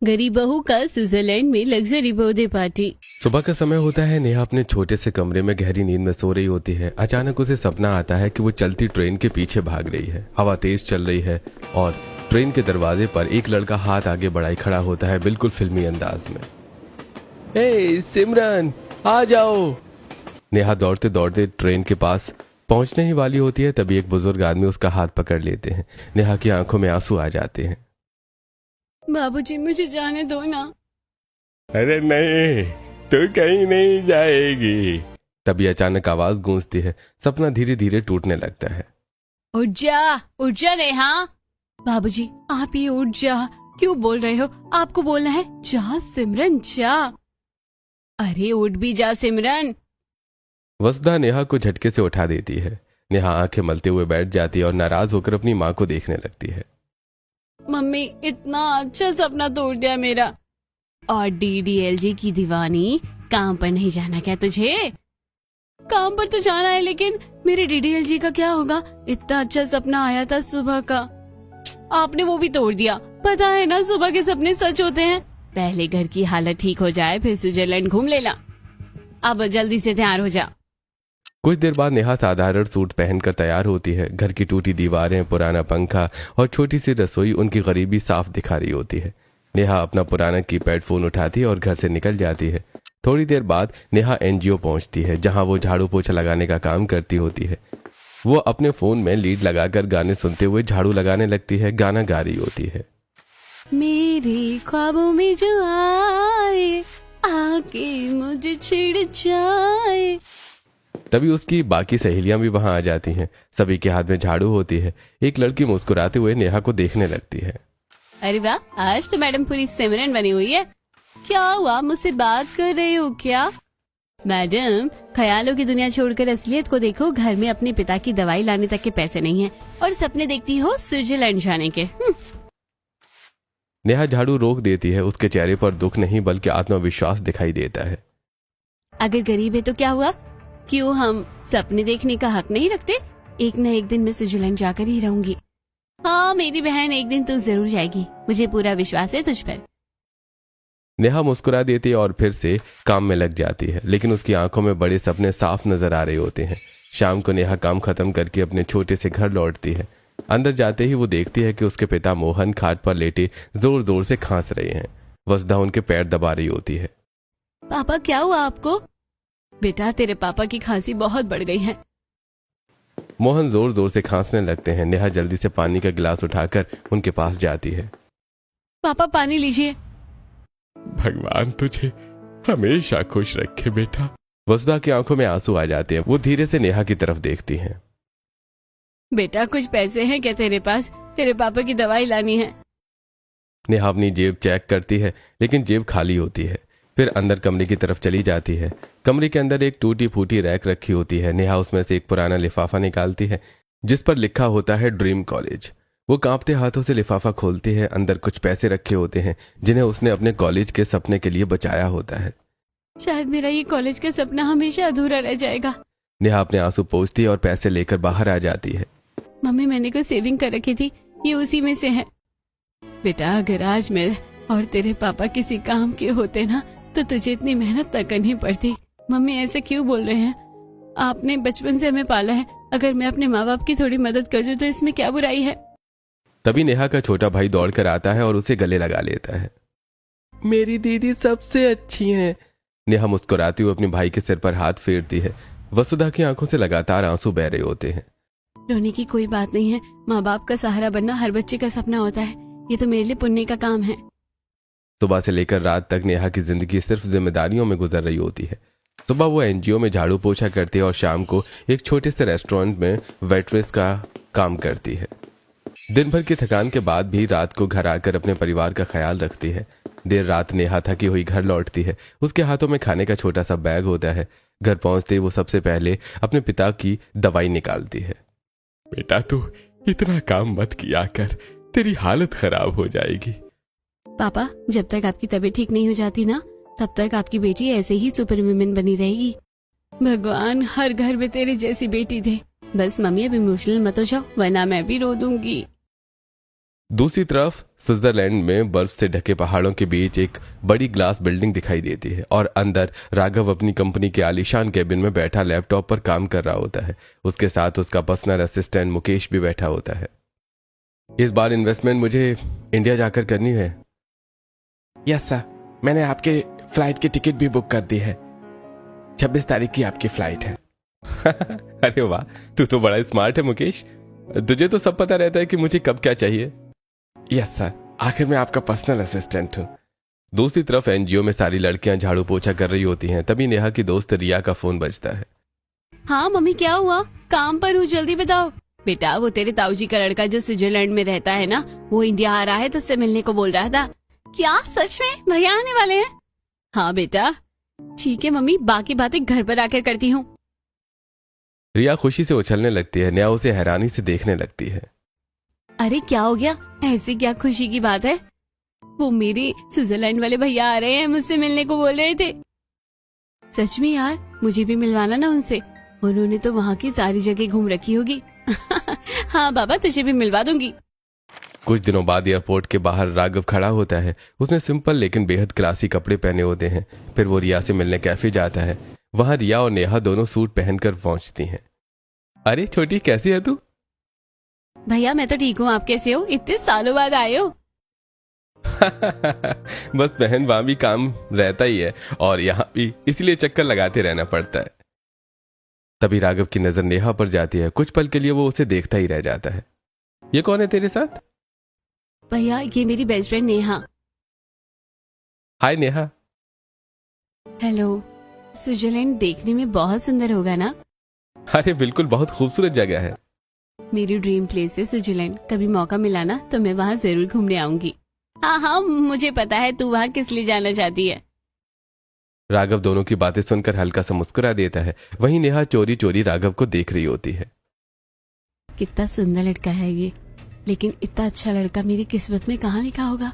गरीब बहू का स्विट्जरलैंड में लग्जरी बर्थडे पार्टी। सुबह का समय होता है। नेहा अपने छोटे से कमरे में गहरी नींद में सो रही होती है। अचानक उसे सपना आता है कि वो चलती ट्रेन के पीछे भाग रही है। हवा तेज चल रही है और ट्रेन के दरवाजे पर एक लड़का हाथ आगे बढ़ाए खड़ा होता है, बिल्कुल फिल्मी अंदाज में। हे सिमरन, आ जाओ। नेहा दौड़ते दौड़ते ट्रेन के पास पहुंचने ही वाली होती है, तभी एक बुजुर्ग आदमी उसका हाथ पकड़ लेते हैं। नेहा की आंखों में आंसू आ जाते हैं। बाबूजी, मुझे जाने दो ना। अरे नहीं, तू कहीं नहीं जाएगी। तभी अचानक आवाज गूंजती है। सपना धीरे धीरे टूटने लगता है। उठ जा नेहा। बाबूजी, आप ये उठ जा, क्यों बोल रहे हो? आपको बोलना है जा सिमरन जा। अरे उठ भी जा सिमरन। वसुधा नेहा को झटके से उठा देती है। नेहा आंखें मलते हुए बैठ जाती है और नाराज होकर अपनी माँ को देखने लगती है। मम्मी, इतना अच्छा सपना तोड़ दिया मेरा। और डीडीएलजी की दीवानी, काम पर नहीं जाना क्या तुझे? काम पर तो जाना है, लेकिन मेरे डीडीएलजी का क्या होगा? इतना अच्छा सपना आया था सुबह का, आपने वो भी तोड़ दिया। पता है ना, सुबह के सपने सच होते हैं। पहले घर की हालत ठीक हो जाए, फिर स्विट्जरलैंड घूम लेना। अब जल्दी से तैयार हो जा। कुछ देर बाद नेहा साधारण सूट पहनकर तैयार होती है। घर की टूटी दीवारें, पुराना पंखा और छोटी सी रसोई उनकी गरीबी साफ दिखा रही होती है। नेहा अपना पुराना कीपैड फोन उठाती है और घर से निकल जाती है। थोड़ी देर बाद नेहा एनजीओ पहुंचती है, जहां वो झाड़ू पोछा लगाने का काम करती होती है। वो अपने फोन में लीड लगाकर गाने सुनते हुए झाड़ू लगाने लगती है, गाना गा रही होती है। मेरे ख्वाबों में जो आए, आके मुझे छिड़ जाए। तभी उसकी बाकी सहेलियां भी वहां आ जाती हैं। सभी के हाथ में झाड़ू होती है। एक लड़की मुस्कुराते हुए नेहा को देखने लगती है। अरे वाह, आज तो मैडम पूरी सिमरन बनी हुई है। क्या हुआ, मुझसे बात कर रहे हो क्या? मैडम, ख्यालों की दुनिया छोड़कर असलियत को देखो। घर में अपने पिता की दवाई लाने तक के पैसे नहीं है और सपने देखती हो स्विट्जरलैंड जाने के। नेहा झाड़ू रोक देती है। उसके चेहरे पर दुख नहीं बल्कि आत्मविश्वास दिखाई देता है। अगर गरीब है तो क्या हुआ? क्यों हम सपने देखने का हक नहीं रखते? एक न एक दिन मैं स्विट्जरलैंड जाकर ही रहूंगी। हाँ मेरी बहन, एक दिन तू जरूर जाएगी, मुझे पूरा विश्वास है तुझ पर। नेहा मुस्कुरा देती है और फिर से काम में लग जाती है, लेकिन उसकी आंखों में बड़े सपने साफ नजर आ रहे होते हैं। शाम को नेहा काम खत्म करके अपने छोटे से घर लौटती है। अंदर जाते ही वो देखती है कि उसके पिता मोहन खाट पर लेटे जोर जोर से खांस रहे हैं। वसुधा उनके पैर दबा रही होती है। पापा, क्या हुआ आपको? बेटा, तेरे पापा की खांसी बहुत बढ़ गई है। मोहन जोर जोर से खांसने लगते हैं। नेहा जल्दी से पानी का गिलास उठाकर उनके पास जाती है। पापा, पानी लीजिए। भगवान तुझे हमेशा खुश रखे बेटा। वसुधा की आंखों में आंसू आ जाते हैं। वो धीरे से नेहा की तरफ देखती हैं। बेटा, कुछ पैसे हैं क्या तेरे पास? तेरे पापा की दवाई लानी है। नेहा अपनी जेब चेक करती है, लेकिन जेब खाली होती है। फिर अंदर कमरे की तरफ चली जाती है। कमरे के अंदर एक टूटी फूटी रैक रखी होती है। नेहा उसमें से एक पुराना लिफाफा निकालती है, जिस पर लिखा होता है ड्रीम कॉलेज। वो कांपते हाथों से लिफाफा खोलती है। अंदर कुछ पैसे रखे होते हैं, जिन्हें उसने अपने कॉलेज के सपने के लिए बचाया होता है। शायद मेरा ये कॉलेज का सपना हमेशा अधूरा रह जाएगा। नेहा अपने आंसू पोंछती है और पैसे लेकर बाहर आ जाती है। मम्मी, मैंने कोई सेविंग कर रखी थी, ये उसी में से है। बेटा, अगर आज मैं और तेरे पापा किसी काम के होते ना, तो तुझे इतनी मेहनत न करनी पड़ती। मम्मी ऐसे क्यों बोल रहे हैं? आपने बचपन से हमें पाला है। अगर मैं अपने माँ बाप की थोड़ी मदद कर दूं तो इसमें क्या बुराई है? तभी नेहा का छोटा भाई दौड़कर आता है और उसे गले लगा लेता है। मेरी दीदी सबसे अच्छी है। नेहा मुस्कुराती हुई अपने भाई के सिर पर हाथ फेरती है। वसुधा की आंखों से लगातार आंसू बह रहे होते हैं। रोने की कोई बात नहीं है। माँ बाप का सहारा बनना हर बच्चे का सपना होता है। ये तो मेरे लिए पुण्य का काम है। सुबह से लेकर रात तक नेहा की जिंदगी सिर्फ जिम्मेदारियों में गुजर रही होती है। सुबह वो एनजीओ में झाड़ू पोछा करती है और शाम को एक छोटे से रेस्टोरेंट में वेट्रेस का काम करती है। दिन भर की थकान के बाद भी रात को घर आकर अपने परिवार का ख्याल रखती है। देर रात नेहा थकी हुई घर लौटती है। उसके हाथों में खाने का छोटा सा बैग होता है। घर पहुंचते ही वो सबसे पहले अपने पिता की दवाई निकालती है। बेटा, तू इतना काम मत किया कर, तेरी हालत खराब हो जाएगी। पापा, जब तक आपकी तबीयत ठीक नहीं हो जाती ना, तब तक आपकी बेटी ऐसे ही सुपर वुमेन बनी रहेगी। भगवान हर घर में तेरी जैसी बेटी दे। बस मम्मी, अब इमोशनल मत हो जाओ, वरना मैं भी रो दूंगी। दूसरी तरफ स्विट्जरलैंड में बर्फ से ढके पहाड़ों के बीच एक बड़ी ग्लास बिल्डिंग दिखाई देती है और अंदर राघव अपनी कंपनी के आलीशान केबिन में बैठा लैपटॉप पर काम कर रहा होता है। उसके साथ उसका पर्सनल असिस्टेंट मुकेश भी बैठा होता है। इस बार इन्वेस्टमेंट मुझे इंडिया जाकर करनी है। यस सर, मैंने आपके फ्लाइट की टिकट भी बुक कर दी है। 26 तारीख की आपकी फ्लाइट है। अरे वाह, तू तो बड़ा स्मार्ट है मुकेश। तुझे तो सब पता रहता है कि मुझे कब क्या चाहिए। यस सर, आखिर मैं आपका पर्सनल असिस्टेंट हूँ। दूसरी तरफ एनजीओ में सारी लड़कियां झाड़ू पोछा कर रही होती हैं। तभी नेहा की दोस्त रिया का फोन बजता है। हाँ मम्मी, क्या हुआ? काम पर हूँ, जल्दी बताओ। बेटा, वो तेरे ताऊजी का लड़का जो स्विट्जरलैंड में रहता है ना, वो इंडिया आ रहा है तो उससे मिलने को बोल रहा था। क्या सच में? भैया आने वाले हैं? हाँ बेटा। ठीक है मम्मी, बाकी बातें घर पर आकर करती हूँ। रिया खुशी से उछलने लगती है। नेहा उसे हैरानी से देखने लगती है। अरे क्या हो गया? ऐसी क्या खुशी की बात है? वो मेरे स्विट्जरलैंड वाले भैया आ रहे हैं, मुझसे मिलने को बोल रहे थे। सच में यार, मुझे भी मिलवाना ना उनसे। उन्होंने तो वहाँ की सारी जगह घूम रखी होगी। हाँ बाबा, तुझे भी मिलवा दूंगी। कुछ दिनों बाद एयरपोर्ट के बाहर राघव खड़ा होता है। उसने सिंपल लेकिन बेहद क्लासी कपड़े पहने होते हैं। फिर वो रिया से मिलने कैफे जाता है। वहां रिया और नेहा दोनों सूट पहनकर पहुंचती हैं। अरे छोटी, कैसी है तू? भैया मैं तो ठीक हूँ, आप कैसे हो? इतने सालों बाद आए हो। बस बहन, वहां भी काम रहता ही है और यहाँ भी, इसलिए चक्कर लगाते रहना पड़ता है। तभी राघव की नजर नेहा पर जाती है। कुछ पल के लिए वो उसे देखता ही रह जाता है। ये कौन है तेरे साथ? भैया, ये मेरी बेस्ट फ्रेंड नेहा। हाय नेहा। हेलो। स्विट्जरलैंड देखने में बहुत सुंदर होगा ना? अरे बिल्कुल, बहुत खूबसूरत जगह है। मेरी ड्रीम प्लेस है स्विट्जरलैंड। कभी मौका मिला ना तो मैं वहाँ जरूर घूमने आऊंगी। हाँ हाँ, मुझे पता है तू वहाँ किस लिए जाना चाहती है। राघव दोनों की बातें सुनकर हल्का सा मुस्कुरा देता है। वहीं नेहा चोरी चोरी राघव को देख रही होती है। कितना सुंदर लड़का है ये, लेकिन इतना अच्छा लड़का मेरी किस्मत में कहाँ लिखा होगा।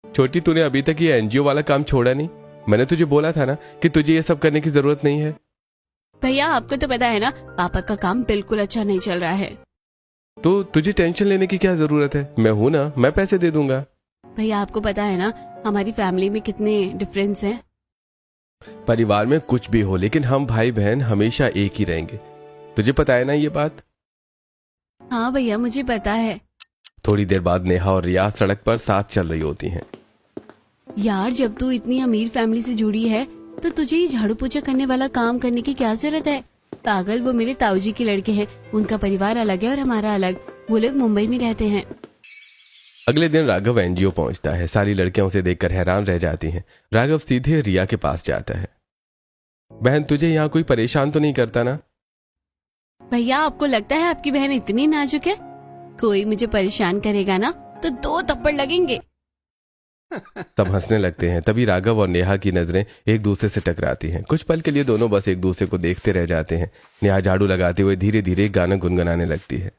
छोटी, तूने अभी तक ये एनजीओ वाला काम छोड़ा नहीं। मैंने तुझे बोला था ना कि तुझे ये सब करने की जरूरत नहीं है। भैया, आपको तो पता है ना, पापा का काम बिल्कुल अच्छा नहीं चल रहा है। तो तुझे टेंशन लेने की क्या जरूरत है? मैं हूं ना, मैं पैसे दे दूंगा। भैया, आपको पता है ना हमारी फैमिली में कितने डिफरेंस हैं। परिवार में कुछ भी हो, लेकिन हम भाई बहन हमेशा एक ही रहेंगे। तुझे पता है ना ये बात? हाँ भैया, मुझे पता है। थोड़ी देर बाद नेहा और रिया सड़क पर साथ चल रही होती हैं। यार, जब तू इतनी अमीर फैमिली से जुड़ी है तो तुझे ये झाड़ू पोछा करने वाला काम करने की क्या जरूरत है? पागल, वो मेरे ताऊजी के लड़के हैं। उनका परिवार अलग है और हमारा अलग। वो लोग मुंबई में रहते हैं। अगले दिन राघव एनजीओ पहुंचता है। सारी लड़कियां उसे देखकर हैरान रह जाती हैं। राघव सीधे रिया के पास जाता है। बहन, तुझे यहाँ कोई परेशान तो नहीं करता ना? भैया, आपको लगता है आपकी बहन इतनी नाजुक है? कोई मुझे परेशान करेगा ना तो 2 थप्पड़ लगेंगे। सब हंसने लगते हैं। तभी राघव और नेहा की नजरें एक दूसरे से टकराती हैं। कुछ पल के लिए दोनों बस एक दूसरे को देखते रह जाते हैं। नेहा झाड़ू लगाते हुए धीरे धीरे गाना गुनगुनाने लगती है।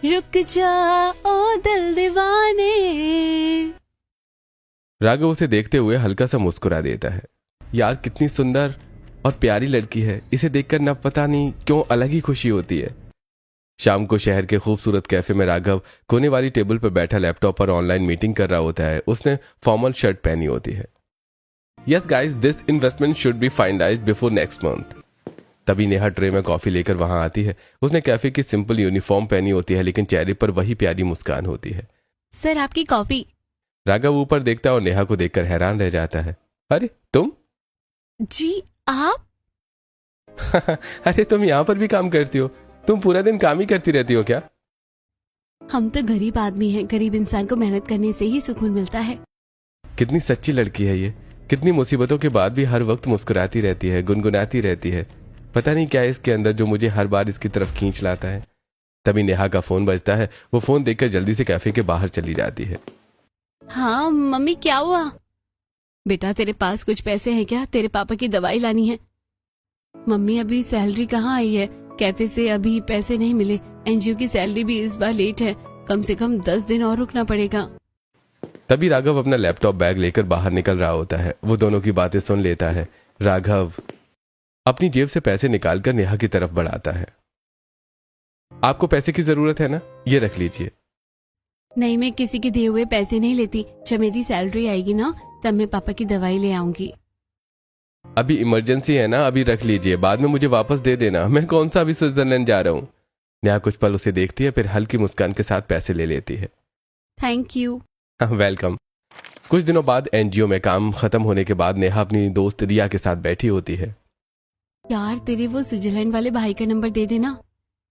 रुक जा ओ दिल दीवाने। राघव उसे देखते हुए हल्का सा मुस्कुरा देता है। यार, कितनी सुंदर और प्यारी लड़की है। इसे देखकर न पता नहीं क्यों अलग ही खुशी होती है। शाम को शहर के खूबसूरत कैफे में राघव कोने वाली टेबल पर बैठा लैपटॉप पर ऑनलाइन मीटिंग कर रहा होता है। उसने फॉर्मल शर्ट पहनी होती है। Yes guys, this investment should be finalised before next month. तभी नेहा ट्रे में कॉफी लेकर वहां आती है। उसने कैफे की सिंपल यूनिफॉर्म पहनी होती है, लेकिन चेहरे पर वही प्यारी मुस्कान होती है। सर, आपकी कॉफी। राघव ऊपर देखता है और नेहा को देखकर हैरान रह जाता है। अरे तुम? जी आप? अरे तुम यहाँ पर भी काम करती हो? तुम पूरा दिन काम ही करती रहती हो क्या? हम तो गरीब आदमी हैं। गरीब इंसान को मेहनत करने से ही सुकून मिलता है। कितनी सच्ची लड़की है ये। कितनी मुसीबतों के बाद भी हर वक्त मुस्कुराती रहती है, गुनगुनाती रहती है। पता नहीं क्या है इसके अंदर जो मुझे हर बार इसकी तरफ खींच लाता है। तभी नेहा का फोन बजता है। वो फोन देखकर जल्दी से कैफे के बाहर चली जाती है। हाँ मम्मी, क्या हुआ? बेटा, तेरे पास कुछ पैसे हैं क्या? तेरे पापा की दवाई लानी है। मम्मी, अभी सैलरी कहाँ आई है? कैफे से अभी पैसे नहीं मिले। एनजीओ की सैलरी भी इस बार लेट है। कम से कम 10 दिन और रुकना पड़ेगा। तभी राघव अपना लैपटॉप बैग लेकर बाहर निकल रहा होता है। वो दोनों की बातें सुन लेता है। राघव अपनी जेब से पैसे निकालकर नेहा की तरफ बढ़ाता है। आपको पैसे की जरूरत है ना? ये रख लीजिए। नहीं, मैं किसी के दिए हुए पैसे नहीं लेती। जब मेरी सैलरी आएगी ना तब मैं पापा की दवाई ले आऊंगी। अभी इमरजेंसी है ना, अभी रख लीजिए, बाद में मुझे वापस दे देना। मैं कौन सा अभी स्विट्जरलैंड जा रहा हूँ। नेहा कुछ पल उसे देखती है, फिर हल्की मुस्कान के साथ पैसे ले लेती है। Thank you. वेलकम। कुछ दिनों बाद एनजीओ में काम खत्म होने के बाद नेहा अपनी दोस्त रिया के साथ बैठी होती है। यार तेरे वो स्विट्जरलैंड वाले भाई का नंबर दे देना।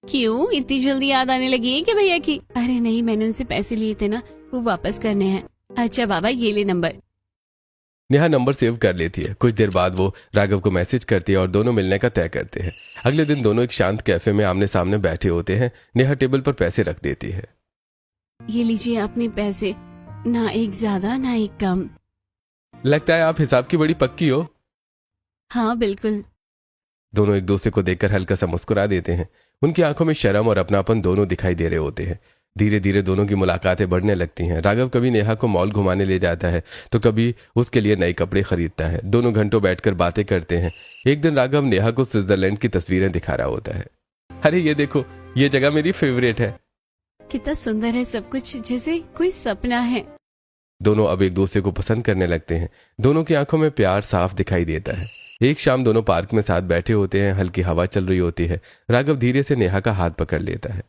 क्यों इतनी जल्दी याद आने लगी है कि भैया की? अरे नहीं, मैंने उनसे पैसे लिए थे ना, वो वापस करने हैं। अच्छा बाबा, ये ले नंबर। नेहा नंबर सेव कर लेती है। कुछ देर बाद वो राघव को मैसेज करती है और दोनों मिलने का तय करते हैं। अगले दिन दोनों एक शांत कैफे में आमने सामने बैठे होते हैं। नेहा टेबल पर पैसे रख देती है। ये लीजिए अपने पैसे, ना एक ज्यादा ना एक कम। लगता है आप हिसाब की बड़ी पक्की हो। हाँ बिल्कुल। दोनों एक दूसरे को देखकर हल्का सा मुस्कुरा देते हैं। उनकी आंखों में शर्म और अपनापन दोनों दिखाई दे रहे होते हैं। धीरे धीरे दोनों की मुलाकातें बढ़ने लगती हैं। राघव कभी नेहा को मॉल घुमाने ले जाता है तो कभी उसके लिए नए कपड़े खरीदता है। दोनों घंटों बैठकर बातें करते हैं। एक दिन राघव नेहा को स्विट्जरलैंड की तस्वीरें दिखा रहा होता है। अरे ये देखो, ये जगह मेरी फेवरेट है। कितना सुंदर है सब कुछ, जैसे कोई सपना है। दोनों अब एक दूसरे को पसंद करने लगते हैं। दोनों की आंखों में प्यार साफ दिखाई देता है। एक शाम दोनों पार्क में साथ बैठे होते हैं। हल्की हवा चल रही होती है। राघव धीरे से नेहा का हाथ पकड़ लेता है।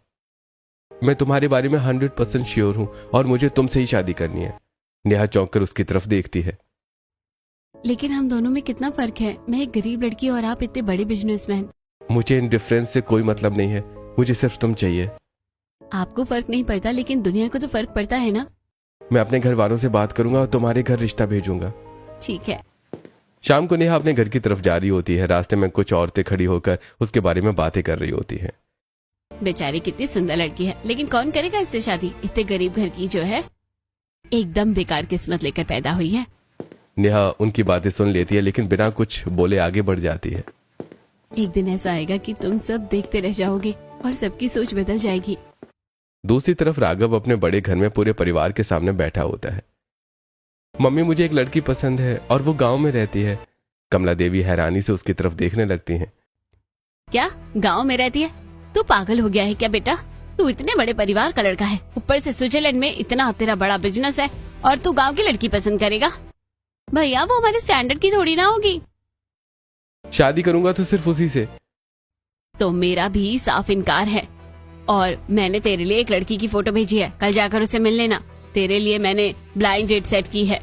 मैं तुम्हारे बारे में 100% श्योर हूं और मुझे तुमसे ही शादी करनी है। नेहा चौंक कर उसकी तरफ देखती है। लेकिन हम दोनों में कितना फर्क है। मैं एक गरीब लड़की और आप इतने बड़े बिजनेसमैन। मुझे इन डिफरेंस से कोई मतलब नहीं है, मुझे सिर्फ तुम चाहिए। आपको फर्क नहीं पड़ता लेकिन दुनिया को तो फर्क पड़ता है ना। मैं अपने घर वालों से बात करूंगा और तुम्हारे घर रिश्ता भेजूंगा। ठीक है। शाम को नेहा अपने घर की तरफ जा रही होती है। रास्ते में कुछ औरतें खड़ी होकर उसके बारे में बातें कर रही होती है। बेचारी कितनी सुंदर लड़की है, लेकिन कौन करेगा इससे शादी? इतने गरीब घर की जो है, एकदम बेकार किस्मत लेकर पैदा हुई है। नेहा उनकी बातें सुन लेती है लेकिन बिना कुछ बोले आगे बढ़ जाती है। एक दिन ऐसा आएगा कि तुम सब देखते रह जाओगे और सबकी सोच बदल जाएगी। दूसरी तरफ राघव अपने बड़े घर में पूरे परिवार के सामने बैठा होता है। मम्मी, मुझे एक लड़की पसंद है और वो गांव में रहती है। कमला देवी हैरानी से उसकी तरफ देखने लगती हैं। क्या गांव में रहती है? तू पागल हो गया है क्या बेटा? तू इतने बड़े परिवार का लड़का है, ऊपर से स्विट्जरलैंड में इतना तेरा बड़ा बिजनेस है और तू गांव की लड़की पसंद करेगा? भैया वो हमारे स्टैंडर्ड की थोड़ी ना होगी। शादी करूंगा तो सिर्फ उसी से। तो मेरा भी साफ इनकार है। और मैंने तेरे लिए एक लड़की की फोटो भेजी है, कल जाकर उसे मिल लेना। तेरे लिए मैंने ब्लाइंड डेट सेट की है।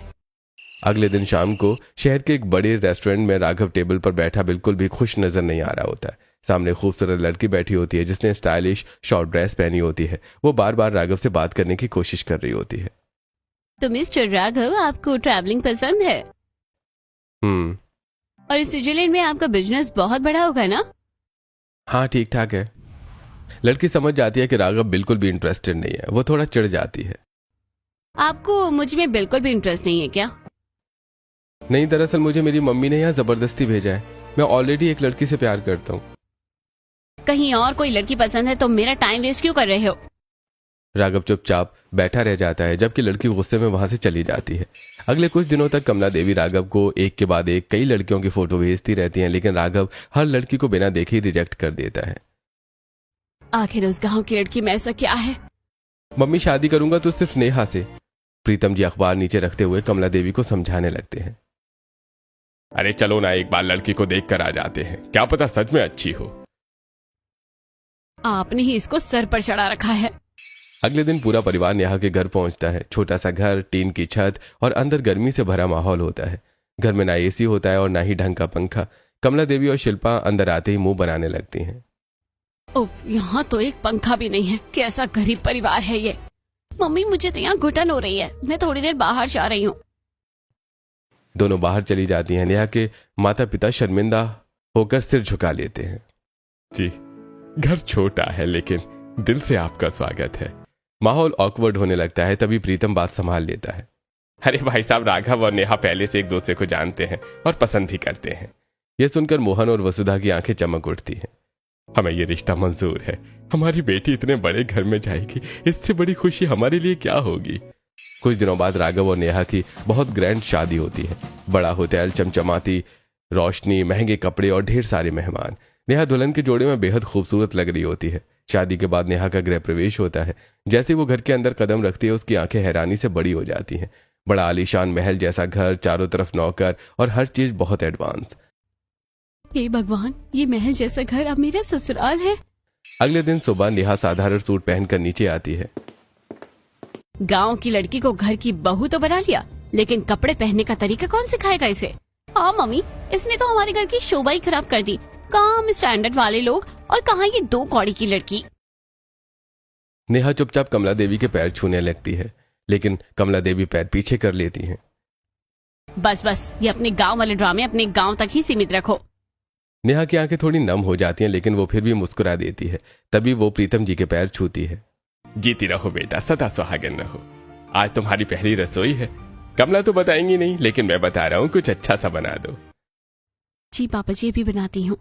अगले दिन शाम को शहर के एक बड़े रेस्टोरेंट में राघव टेबल पर बैठा बिल्कुल भी खुश नजर नहीं आ रहा होता है। सामने खूबसूरत लड़की बैठी होती है जिसने स्टाइलिश शॉर्ट ड्रेस पहनी होती है। वो बार बार राघव से बात करने की कोशिश कर रही होती है। तो मिस्टर राघव, आपको ट्रैवलिंग पसंद है? और इस स्विट्जरलैंड में आपका बिजनेस बहुत बड़ा होगा ना? हाँ, ठीक ठाक है। लड़की समझ जाती है कि राघव बिल्कुल भी इंटरेस्टेड नहीं है। वो थोड़ा चिढ़ जाती है। आपको मुझ में बिल्कुल भी इंटरेस्ट नहीं है क्या? नहीं, दरअसल मुझे मेरी मम्मी ने यहाँ जबरदस्ती भेजा है। मैं ऑलरेडी एक लड़की से प्यार करता हूँ। कहीं और कोई लड़की पसंद है तो मेरा टाइम वेस्ट क्यों कर रहे हो? राघव चुपचाप बैठा रह जाता है जबकि लड़की गुस्से में वहां से चली जाती है। अगले कुछ दिनों तक कमला देवी राघव को एक के बाद एक कई लड़कियों की फोटो भेजती रहती हैं, लेकिन राघव हर लड़की को बिना देखे ही रिजेक्ट कर देता है। आखिर उस गांव की लड़की में ऐसा क्या है? मम्मी, शादी करूंगा तो सिर्फ नेहा से। प्रीतम जी अखबार नीचे रखते हुए कमला देवी को समझाने लगते हैं। अरे चलो ना, एक बार लड़की को देख कर आ जाते हैं, क्या पता सच में अच्छी हो। आपने ही इसको सर पर चढ़ा रखा है। अगले दिन पूरा परिवार नेहा के घर पहुंचता है। छोटा सा घर, टीन की छत और अंदर गर्मी से भरा माहौल होता है। घर में ना एसी होता है और ना ही ढंग का पंखा। कमला देवी और शिल्पा अंदर आते ही मुंह बनाने लगती हैं। उफ, यहाँ तो एक पंखा भी नहीं है। कैसा गरीब परिवार है ये। मम्मी, मुझे तो यहाँ घुटन हो रही है, मैं थोड़ी देर बाहर जा रही हूँ। दोनों बाहर चली जाती हैं। नेहा के माता पिता शर्मिंदा होकर सिर झुका लेते हैं। जी, घर छोटा है लेकिन दिल से आपका स्वागत है। माहौल ऑकवर्ड होने लगता है। तभी प्रीतम बात संभाल लेता है। अरे भाई साहब, राघव और नेहा पहले से एक दूसरे को जानते हैं और पसंद ही करते हैं। यह सुनकर मोहन और वसुधा की आंखें चमक उठती हैं। हमें यह रिश्ता मंजूर है। हमारी बेटी इतने बड़े घर में जाएगी, इससे बड़ी खुशी हमारे लिए क्या होगी। कुछ दिनों बाद राघव और नेहा की बहुत ग्रैंड शादी होती है। बड़ा होटल, चमचमाती रोशनी, महंगे कपड़े और ढेर सारे मेहमान। नेहा दुल्हन के जोड़े में बेहद खूबसूरत लग रही होती है। शादी के बाद नेहा का गृह प्रवेश होता है। जैसे वो घर के अंदर कदम रखती है उसकी आंखें हैरानी से बड़ी हो जाती हैं। बड़ा आलीशान महल जैसा घर, चारों तरफ नौकर और हर चीज बहुत एडवांस। हे भगवान, ये महल जैसा घर अब मेरा ससुराल है। अगले दिन सुबह नेहा साधारण सूट पहनकर नीचे आती है। गांव की लड़की को घर की बहू तो बना लिया, लेकिन कपड़े पहनने का तरीका कौन सिखाएगा इसे? हाँ मम्मी, इसने तो हमारे घर की शोभा ही खराब कर दी। कहाँ हम स्टैंडर्ड वाले लोग और कहाँ ये 2 कौड़ी की लड़की। नेहा चुपचाप कमला देवी के पैर छूने लगती है, लेकिन कमला देवी पैर पीछे कर लेती हैं। बस बस, ये अपने गांव वाले ड्रामे अपने गांव तक ही सीमित रखो। नेहा की आंखें थोड़ी नम हो जाती हैं, लेकिन वो फिर भी मुस्कुरा देती है। तभी वो प्रीतम जी के पैर छूती है। जीती रहो बेटा, सदा सुहागन रहो। आज तुम्हारी पहली रसोई है। कमला तो बताएंगी नहीं, लेकिन मैं बता रहा हूँ, कुछ अच्छा सा बना दो। जी पापा जी, अभी बनाती हूँ।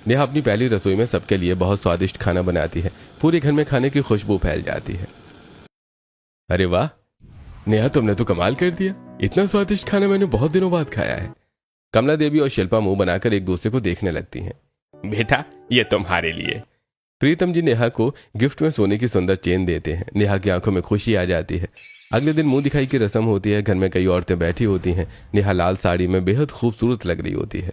नेहा अपनी पहली रसोई में सबके लिए बहुत स्वादिष्ट खाना बनाती है। पूरे घर में खाने की खुशबू फैल जाती है। अरे वाह नेहा, तुमने तो कमाल कर दिया। इतना स्वादिष्ट खाना मैंने बहुत दिनों बाद खाया है। कमला देवी और शिल्पा मुंह बनाकर एक दूसरे को देखने लगती हैं। बेटा, ये तुम्हारे लिए। प्रीतम जी नेहा को गिफ्ट में सोने की सुंदर चेन देते हैं। नेहा की आंखों में खुशी आ जाती है। अगले दिन मुंह दिखाई की रस्म होती है। घर में कई औरतें बैठी होती हैं। नेहा लाल साड़ी में बेहद खूबसूरत लग रही होती है।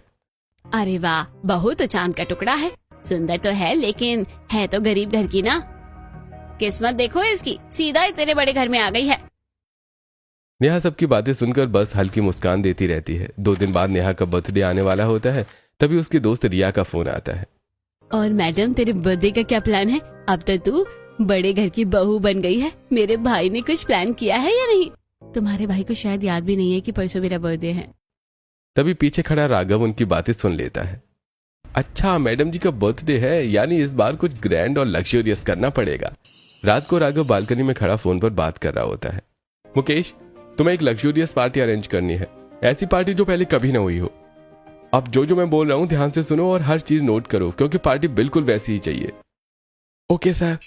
अरे वाह, बहू तो चांद का टुकड़ा है। सुंदर तो है, लेकिन है तो गरीब घर की ना। किस्मत देखो इसकी, सीधा इतने बड़े घर में आ गई है। नेहा सबकी बातें सुनकर बस हल्की मुस्कान देती रहती है। 2 दिन बाद नेहा का बर्थडे आने वाला होता है। तभी उसकी दोस्त रिया का फोन आता है। और मैडम, तेरे बर्थडे का क्या प्लान है? अब तो तू बड़े घर की बहू बन गई है। मेरे भाई ने कुछ प्लान किया है या नहीं? तुम्हारे भाई को शायद याद भी नहीं है कि परसों मेरा बर्थडे है। तभी पीछे खड़ा राघव उनकी बातें सुन लेता है। अच्छा, मैडम जी का बर्थडे है, यानी इस बार कुछ ग्रैंड और लग्जरियस करना पड़ेगा। रात को राघव बालकनी में खड़ा फोन पर बात कर रहा होता है। मुकेश, तुम्हें एक लग्जरियस पार्टी अरेंज करनी है। ऐसी पार्टी जो पहले कभी ना हुई हो। अब जो मैं बोल रहा हूं ध्यान से सुनो और हर चीज नोट करो, क्योंकि पार्टी बिल्कुल वैसी ही चाहिए। Okay sir.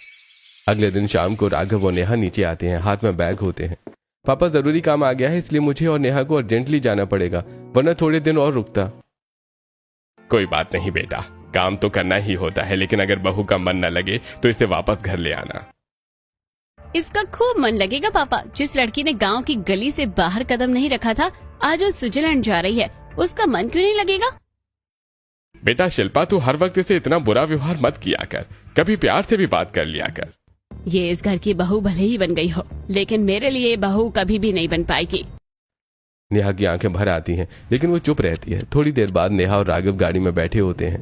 अगले दिन शाम को राघव और नेहा नीचे आते हैं। हाथ में बैग होते हैं। पापा, जरूरी काम आ गया है, इसलिए मुझे और नेहा को अर्जेंटली जाना पड़ेगा, वरना थोड़े दिन और रुकता। कोई बात नहीं बेटा, काम तो करना ही होता है, लेकिन अगर बहू का मन न लगे तो इसे वापस घर ले आना। इसका खूब मन लगेगा पापा। जिस लड़की ने गांव की गली से बाहर कदम नहीं रखा था, आज वो स्विट्जरलैंड जा रही है। उसका मन क्यों नहीं लगेगा? बेटा शिल्पा, तू हर वक्त इसे इतना बुरा व्यवहार मत किया कर। कभी प्यार से भी बात कर लिया कर। ये इस घर की बहू भले ही बन गई हो, लेकिन मेरे लिए बहू कभी भी नहीं बन पाएगी। नेहा की आंखें भर आती हैं, लेकिन वो चुप रहती है। थोड़ी देर बाद नेहा और राघव गाड़ी में बैठे होते हैं।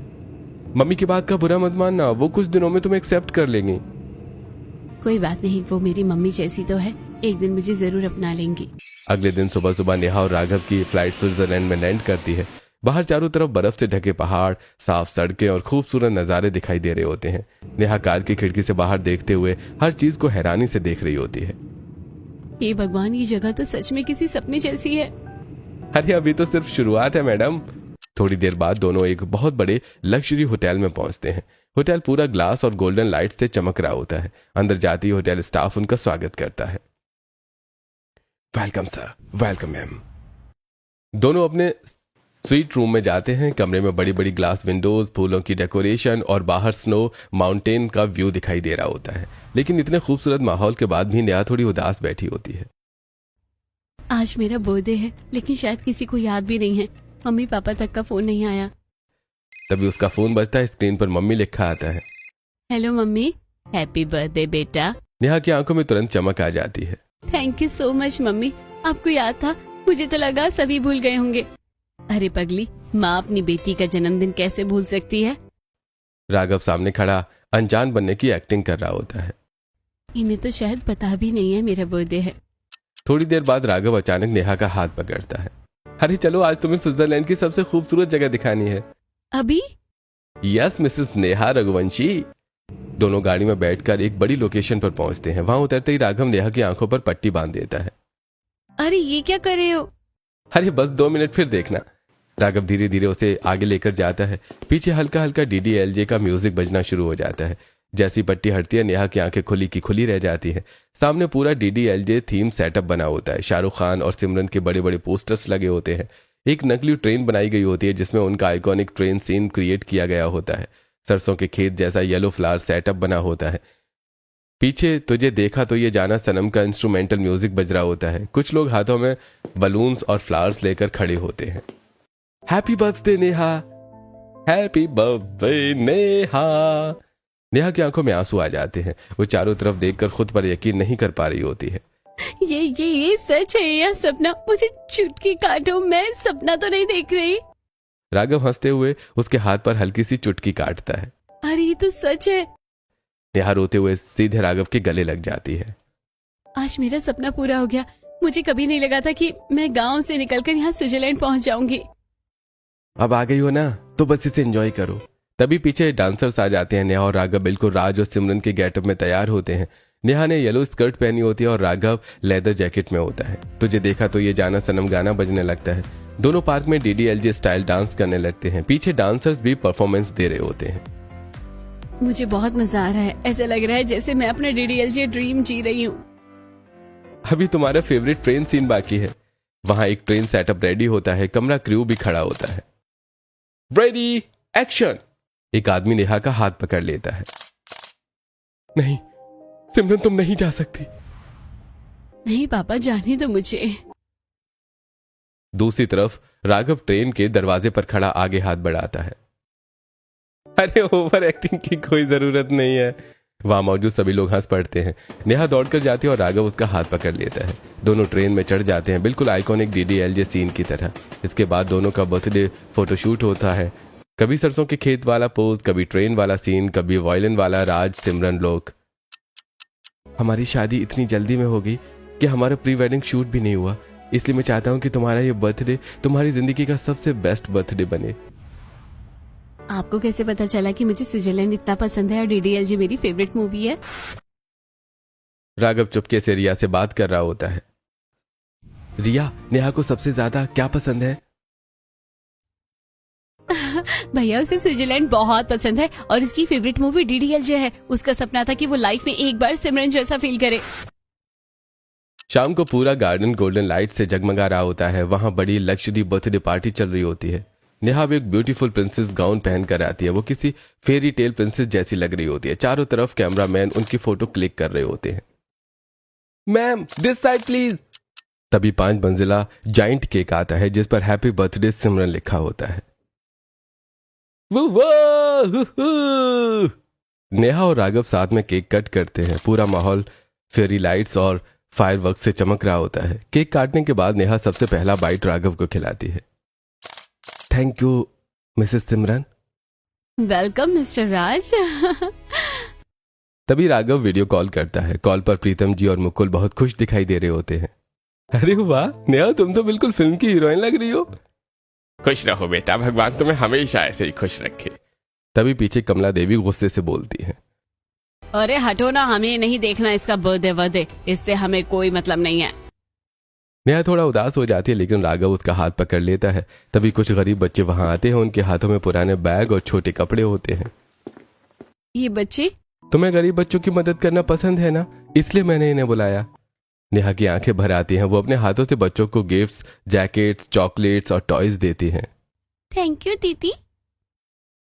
मम्मी की बात का बुरा मत मानना, वो कुछ दिनों में तुम्हें एक्सेप्ट कर लेंगी। कोई बात नहीं, वो मेरी मम्मी जैसी तो है, एक दिन मुझे जरूर अपना लेंगी। अगले दिन सुबह सुबह नेहा और राघव की फ्लाइट स्विट्जरलैंड में लैंड करती है। बाहर चारों तरफ बर्फ से ढके पहाड़, साफ सड़कें और खूबसूरत नजारे दिखाई दे रहे होते हैं। नेहा कार की खिड़की से बाहर देखते हुए हर चीज को हैरानी से देख रही होती है। हे भगवान, ये जगह तो सच में किसी सपने जैसी है। अरे अभी तो सिर्फ शुरुआत है मैडम। थोड़ी देर बाद दोनों एक बहुत बड़े लग्जरी होटल में पहुंचते हैं। होटल पूरा ग्लास और गोल्डन लाइट से चमक रहा होता है। अंदर जाते ही होटल स्टाफ उनका स्वागत करता है। Welcome sir. Welcome ma'am. दोनों अपने स्वीट रूम में जाते हैं। कमरे में बड़ी बड़ी ग्लास विंडोज, फूलों की डेकोरेशन और बाहर स्नो माउंटेन का व्यू दिखाई दे रहा होता है। लेकिन इतने खूबसूरत माहौल के बाद भी नेहा थोड़ी उदास बैठी होती है। आज मेरा बर्थडे है, लेकिन शायद किसी को याद भी नहीं है। मम्मी पापा तक का फोन नहीं आया। तभी उसका फोन बजता है। स्क्रीन पर मम्मी लिखा आता है। हेलो मम्मी, हैप्पी बर्थडे बेटा। नेहा की आंखों में तुरंत चमक आ जाती है। Thank you so much mummy, आपको याद था? मुझे तो लगा सभी भूल गए होंगे। अरे पगली, माँ अपनी बेटी का जन्मदिन कैसे भूल सकती है? राघव सामने खड़ा अनजान बनने की एक्टिंग कर रहा होता है। इन्हें तो शायद पता भी नहीं है मेरा बर्थडे है। थोड़ी देर बाद राघव अचानक नेहा का हाथ पकड़ता है। अरे चलो, आज तुम्हें स्विट्जरलैंड की सबसे खूबसूरत जगह दिखानी है। अभी? Yes Mrs Neha Raghuvanshi. दोनों गाड़ी में बैठकर एक बड़ी लोकेशन पर पहुंचते हैं। वहां उतरते ही राघव नेहा की आंखों पर पट्टी बांध देता है। अरे ये क्या कर रहे हो? अरे बस 2 मिनट, फिर देखना। राघव धीरे धीरे उसे आगे लेकर जाता है। पीछे हल्का हल्का डीडीएलजे का म्यूजिक बजना शुरू हो जाता है। जैसी पट्टी हटती है, नेहा की आंखें खुली की खुली रह जाती है। सामने पूरा डीडीएलजे थीम सेटअप बना होता है। शाहरुख खान और सिमरन के बड़े बड़े पोस्टर्स लगे होते हैं। एक नकली ट्रेन बनाई गई होती है जिसमें उनका आइकॉनिक ट्रेन सीन क्रिएट किया गया होता है। सरसों के खेत जैसा येलो फ्लावर सेटअप बना होता है। पीछे तुझे देखा तो ये जाना सनम का इंस्ट्रूमेंटल म्यूजिक बज रहा होता है। कुछ लोग हाथों में बलून्स और फ्लावर्स लेकर खड़े होते हैं। Happy birthday Neha, happy birthday Neha. Neha की आंखों में आंसू आ जाते हैं। वो चारों तरफ देखकर खुद पर यकीन नहीं कर पा रही होती है। ये सच है या सपना? मुझे चुटकी काटो, मैं सपना तो नहीं देख रही। राघव हंसते हुए उसके हाथ पर हल्की सी चुटकी काटता है। अरे ये तो सच है। नेहा रोते हुए सीधे राघव के गले लग जाती है। आज मेरा सपना पूरा हो गया। मुझे कभी नहीं लगा था कि मैं गांव से निकलकर यहाँ स्विट्जरलैंड पहुंच जाऊंगी। अब आ गई हो ना, तो बस इसे एंजॉय करो। तभी पीछे डांसर्स आ जाते हैं। नेहा और राघव बिल्कुल राज और सिमरन के गेटअप में तैयार होते हैं। नेहा ने येलो स्कर्ट पहनी होती है और राघव लेदर जैकेट में होता है। तुझे देखा तो ये जाना सनम गाना बजने लगता है। दोनों पार्क में डीडीएलजे स्टाइल डांस करने लगते हैं। पीछे डांसर्स भी परफॉर्मेंस दे रहे होते हैं। मुझे बहुत मजा आ रहा है। ऐसा लग रहा है जैसे मैं अपना डीडीएलजे ड्रीम जी रही हूँ। अभी तुम्हारा फेवरेट ट्रेन सीन बाकी है। वहां एक ट्रेन सेटअप रेडी होता है। कमरा क्रू भी खड़ा होता है। Ready, action. एक आदमी नेहा का हाथ पकड़ लेता है। नहीं सिमरन, तुम नहीं जा सकती। नहीं पापा, जाने दो मुझे। दूसरी तरफ राघव ट्रेन के दरवाजे पर खड़ा आगे हाथ बढ़ाता है। अरे ओवर एक्टिंग की कोई जरूरत नहीं है। वहां मौजूद सभी लोग हंस पड़ते हैं। नेहा दौड़कर जाती है और राघव उसका हाथ पकड़ लेता है। दोनों ट्रेन में चढ़ जाते हैं, बिल्कुल आइकॉनिक डीडीएलजे सीन की तरह। इसके बाद दोनों का बर्थडे फोटोशूट होता है। कभी सरसों के खेत वाला पोज, कभी ट्रेन वाला सीन, कभी वायलिन वाला राज सिमरन लोग। हमारी शादी इतनी जल्दी में होगी कि हमारा प्री वेडिंग शूट भी नहीं हुआ। इसलिए मैं चाहता हूं कि तुम्हारा ये बर्थडे तुम्हारी जिंदगी का सबसे बेस्ट बर्थडे बने। आपको कैसे पता चला कि मुझे स्विट्जरलैंड इतना पसंद है और डीडीएलजे मेरी फेवरेट मूवी है? राघव चुपके से रिया से बात कर रहा होता है। रिया, नेहा को सबसे ज्यादा क्या पसंद है? भैया उसे स्विट्जरलैंड बहुत पसंद है और इसकी फेवरेट मूवी डीडीएलजे है। उसका सपना था कि वो लाइफ में एक बार सिमरन जैसा फील करे। शाम को पूरा गार्डन गोल्डन लाइट से जगमगा रहा होता है। वहां बड़ी लग्जरी बर्थडे पार्टी चल रही होती है। नेहा एक ब्यूटीफुल प्रिंसेस गाउन पहनकर आती है। वो किसी फेरी टेल प्रिंसेस जैसी लग रही होती है। चारों तरफ कैमरामैन उनकी फोटो क्लिक कर रहे होते हैं। Ma'am this side please. तभी 5 मंजिला जाइंट केक आता है जिस पर हैप्पी बर्थडे सिमरन लिखा होता है। नेहा और राघव साथ में केक कट करते हैं। पूरा माहौल फेरी लाइट्स और फायरवर्क से चमक रहा होता है। केक काटने के बाद नेहा सबसे पहला बाइट राघव को खिलाती है। Thank you Mrs Simran. Welcome Mr Raj. तभी राघव वीडियो कॉल करता है। कॉल पर प्रीतम जी और मुकुल बहुत खुश दिखाई दे रहे होते हैं। अरे वाह नेहा, तुम तो बिल्कुल फिल्म की हीरोइन लग रही हो। खुश रहो बेटा, भगवान तुम्हें हमेशा ऐसे ही खुश रखे। तभी पीछे कमला देवी गुस्से से बोलती है। अरे हटो ना, हमें नहीं देखना इसका बर्थडे, इससे हमें कोई मतलब नहीं है। नेहा थोड़ा उदास हो जाती है लेकिन राघव उसका हाथ पकड़ लेता है। तभी कुछ गरीब बच्चे वहां आते हैं। उनके हाथों में पुराने बैग और छोटे कपड़े होते हैं। ये बच्चे? तुम्हें गरीब बच्चों की मदद करना पसंद है ना, इसलिए मैंने इन्हें बुलाया। नेहा की आंखें भर आती हैं। वो अपने हाथों से बच्चों को गिफ्ट्स, जैकेट्स, चॉकलेट्स और टॉयज देती हैं। थैंक यू दीदी।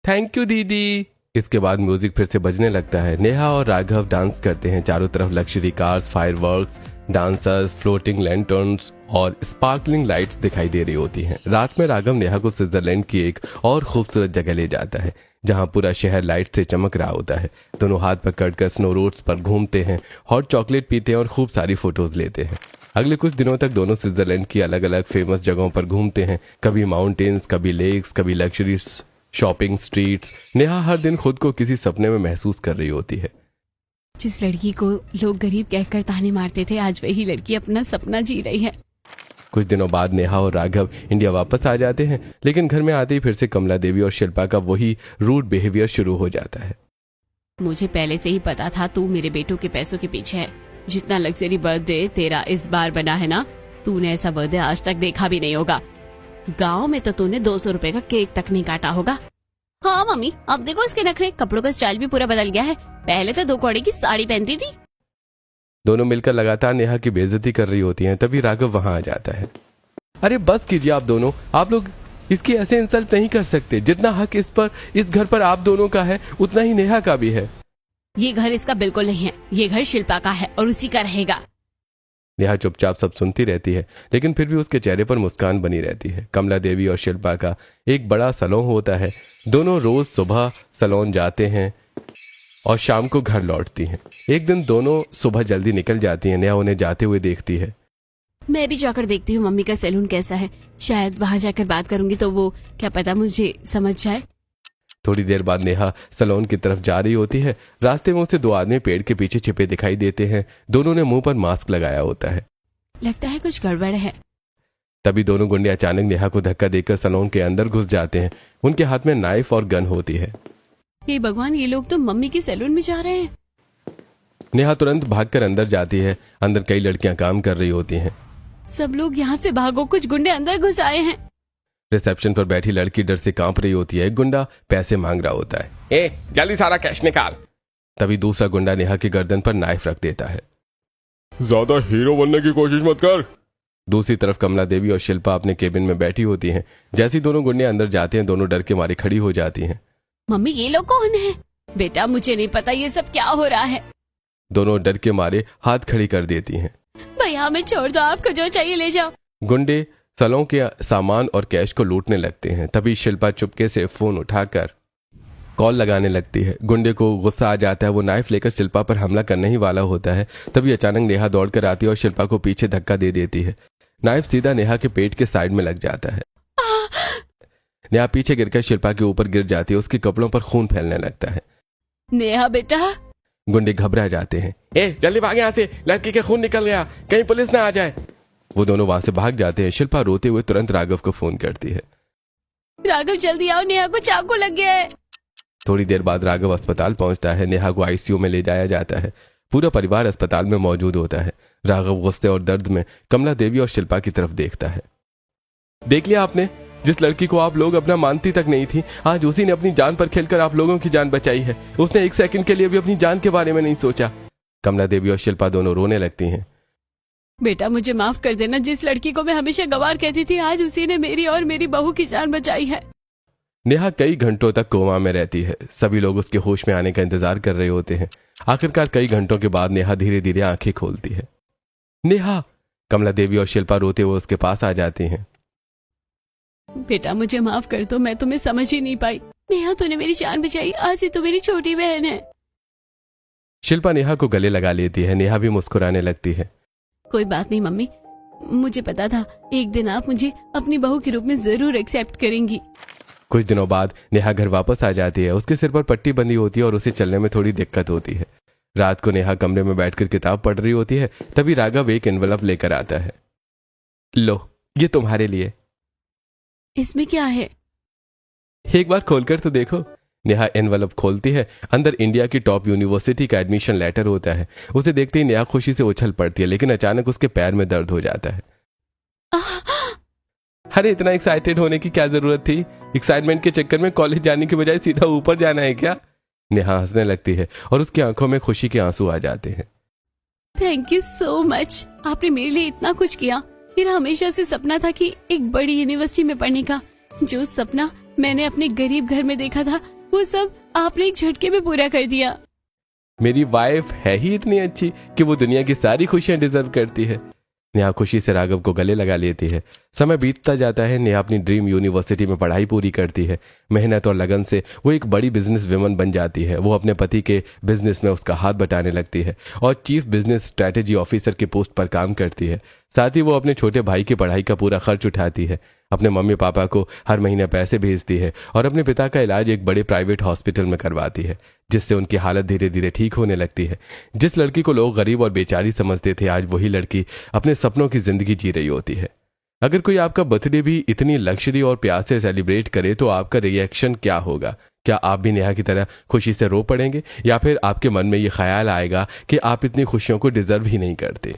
थैंक यू दीदी। इसके बाद म्यूजिक फिर से बजने लगता है। नेहा और राघव डांस करते हैं। चारों तरफ luxury cars, fireworks, dancers, floating lanterns और स्पार्कलिंग लाइट्स दिखाई दे रही होती हैं। रात में राघव नेहा को स्विट्जरलैंड की एक और खूबसूरत जगह ले जाता है जहां पूरा शहर लाइट से चमक रहा होता है। दोनों हाथ पकड़कर स्नो रोड्स पर घूमते हैं, हॉट चॉकलेट पीते हैं और खूब सारी फोटोज लेते हैं। अगले कुछ दिनों तक दोनों स्विट्जरलैंड की अलग अलग फेमस जगहों पर घूमते हैं। कभी माउंटेन्स, कभी लेक्स, कभी लग्जरी शॉपिंग स्ट्रीट्स। नेहा हर दिन खुद को किसी सपने में महसूस कर रही होती है। जिस लड़की को लोग गरीब कहकर ताने मारते थे, आज वही लड़की अपना सपना जी रही है। कुछ दिनों बाद नेहा और राघव इंडिया वापस आ जाते हैं लेकिन घर में आते ही फिर से कमला देवी और शिल्पा का वही रूड बिहेवियर शुरू हो जाता है। मुझे पहले से ही पता था तू मेरे बेटों के पैसों के पीछे है। जितना लग्जरी बर्थडे तेरा इस बार बना है ना, तूने ऐसा बर्थडे आज तक देखा भी नहीं होगा। गांव में तो तूने 200 रुपए का केक तक नहीं काटा होगा। हाँ मम्मी, अब देखो इसके नखरे, कपड़ों का स्टाइल भी पूरा बदल गया है। पहले तो 2 कौड़ी की साड़ी पहनती थी। दोनों मिलकर लगातार नेहा की बेइज्जती कर रही होती हैं। तभी राघव वहां आ जाता है। अरे बस कीजिए आप दोनों, आप लोग इसकी ऐसे इंसल्ट नहीं कर सकते। जितना हक इस घर पर आप दोनों का है उतना ही नेहा का भी है। ये घर इसका बिल्कुल नहीं है, ये घर शिल्पा का है और उसी का रहेगा। नेहा चुपचाप सब सुनती रहती है, लेकिन फिर भी उसके चेहरे पर मुस्कान बनी रहती है। कमला देवी और शिल्पा का एक बड़ा सैलून होता है। दोनों रोज सुबह सैलून जाते हैं और शाम को घर लौटती हैं। एक दिन दोनों सुबह जल्दी निकल जाती हैं। नेहा उन्हें जाते हुए देखती है। मैं भी जाकर देखती हूँ मम्मी का सैलून कैसा है, शायद वहाँ जाकर बात करूंगी तो वो क्या पता मुझे समझ जाए। थोड़ी देर बाद नेहा सैलून की तरफ जा रही होती है। रास्ते में उसे दो आदमी पेड़ के पीछे छिपे दिखाई देते हैं। दोनों ने मुंह पर मास्क लगाया होता है। लगता है कुछ गड़बड़ है। तभी दोनों गुंडे अचानक नेहा को धक्का देकर सैलून के अंदर घुस जाते हैं। उनके हाथ में नाइफ और गन होती है। हे भगवान, ये लोग तो मम्मी के सैलून में जा रहे हैं। नेहा तुरंत भागकर अंदर जाती है। अंदर कई लड़कियां काम कर रही होती हैं। सब लोग यहाँ से भागो, कुछ गुंडे अंदर घुस आए हैं। रिसेप्शन पर बैठी लड़की डर से कांप रही होती है। एक गुंडा पैसे मांग रहा होता है। ए, जल्दी सारा कैश निकाल। तभी दूसरा गुंडा नेहा की गर्दन पर नाइफ रख देता है। ज्यादा हीरो बनने की कोशिश मत कर। दूसरी तरफ कमला देवी और शिल्पा अपने केबिन में बैठी होती हैं। जैसे ही दोनों गुंडे अंदर जाते हैं, दोनों डर के मारे खड़ी हो जाती हैं। मम्मी, ये लोग कौन है? बेटा, मुझे नहीं पता ये सब क्या हो रहा है। दोनों डर के मारे हाथ खड़ी कर देती हैं। भैया, हमें छोड़ दो, आपको जो चाहिए ले जाओ। गुंडे सैलून के सामान और कैश को लूटने लगते हैं। तभी शिल्पा चुपके से फोन उठाकर कॉल लगाने लगती है। गुंडे को गुस्सा आ जाता है। वो नाइफ लेकर शिल्पा पर हमला करने ही वाला होता है। तभी अचानक नेहा दौड़कर आती है और शिल्पा को पीछे धक्का दे देती है। नाइफ सीधा नेहा के पेट के साइड में लग जाता है। नेहा पीछे गिरकर शिल्पा के ऊपर गिर जाती है। उसके कपड़ों पर खून फैलने लगता है। नेहा बेटा। गुंडे घबरा जाते हैं। ए, जल्दी भाग यहाँ से, लड़की के खून निकल गया, कहीं पुलिस ना आ जाए। वो दोनों वहां से भाग जाते हैं। शिल्पा रोते हुए तुरंत राघव को फोन करती है। राघव, जल्दी आओ, नेहा को चाकू लग गया है। थोड़ी देर बाद राघव अस्पताल पहुंचता है। नेहा को आईसीयू में ले जाया जाता है। पूरा परिवार अस्पताल में मौजूद होता है। राघव गुस्से और दर्द में कमला देवी और शिल्पा की तरफ देखता है। देख लिया आपने, जिस लड़की को आप लोग अपना मानती तक नहीं थी, आज उसी ने अपनी जान पर खेलकर आप लोगों की जान बचाई है। उसने एक सेकंड के लिए भी अपनी जान के बारे में नहीं सोचा। कमला देवी और शिल्पा दोनों रोने लगती हैं। बेटा, मुझे माफ कर देना। जिस लड़की को मैं हमेशा गंवार कहती थी, आज उसी ने मेरी और मेरी बहू की जान बचाई है। नेहा कई घंटों तक कोमा में रहती है। सभी लोग उसके होश में आने का इंतजार कर रहे होते हैं। आखिरकार कई घंटों के बाद नेहा धीरे धीरे आंखें खोलती है। नेहा! कमला देवी और शिल्पा रोते हुए उसके पास आ जाती हैं। बेटा, मुझे माफ कर दो, मैं तुम्हें समझ ही नहीं पाई। नेहा, तूने मेरी जान बचाई, आज से तू मेरी छोटी बहन है। शिल्पा नेहा को गले लगा लेती है। नेहा भी मुस्कुराने लगती है। कोई बात नहीं मम्मी, मुझे पता था एक दिन आप मुझे अपनी बहू के रूप में जरूर एक्सेप्ट करेंगी। कुछ दिनों बाद नेहा घर वापस आ जाती है। उसके सिर पर पट्टी बंधी होती है और उसे चलने में थोड़ी दिक्कत होती है। रात को नेहा कमरे में बैठकर किताब पढ़ रही होती है। तभी राघव एक एनवलप लेकर आता है। लो, ये तुम्हारे लिए। इसमें क्या है? एक बार खोलकर तो देखो। नेहा एनवलप खोलती है। अंदर इंडिया की टॉप यूनिवर्सिटी का एडमिशन लेटर होता है। उसे देखते ही नेहा खुशी से उछल पड़ती है, लेकिन अचानक उसके पैर में दर्द हो जाता है। अरे, इतना एक्साइटेड होने की क्या जरूरत थी? एक्साइटमेंट के चक्कर में कॉलेज जाने के बजाय सीधा ऊपर जाना है क्या? नेहा हंसने लगती है और उसकी आंखों में खुशी के आंसू आ जाते हैं। थैंक यू सो मच, आपने मेरे लिए इतना कुछ किया। मेरा हमेशा से सपना था कि एक बड़ी यूनिवर्सिटी में पढ़ने का। जो सपना मैंने अपने गरीब घर में देखा था, वो सब आपने एक झटके में पूरा कर दिया। मेरी वाइफ है ही इतनी अच्छी कि वो दुनिया की सारी खुशियां डिजर्व करती है। नेहा खुशी से राघव को गले लगा लेती है। समय बीतता जाता है। नेहा अपनी ड्रीम यूनिवर्सिटी में पढ़ाई पूरी करती है। मेहनत और लगन से वो एक बड़ी बिजनेस वुमन बन जाती है। वो अपने पति के बिजनेस में उसका हाथ बटाने लगती है और चीफ बिजनेस स्ट्रेटेजी ऑफिसर के पोस्ट पर काम करती है। साथ ही वो अपने छोटे भाई की पढ़ाई का पूरा खर्च उठाती है, अपने मम्मी पापा को हर महीने पैसे भेजती है और अपने पिता का इलाज एक बड़े प्राइवेट हॉस्पिटल में करवाती है, जिससे उनकी हालत धीरे धीरे ठीक होने लगती है। जिस लड़की को लोग गरीब और बेचारी समझते थे, आज वही लड़की अपने सपनों की जिंदगी जी रही होती है। अगर कोई आपका बर्थडे भी इतनी लग्जरी और प्यार से सेलिब्रेट करे तो आपका रिएक्शन क्या होगा? क्या आप भी नेहा की तरह खुशी से रो पड़ेंगे या फिर आपके मन में ये ख्याल आएगा कि आप इतनी खुशियों को डिजर्व ही नहीं करते?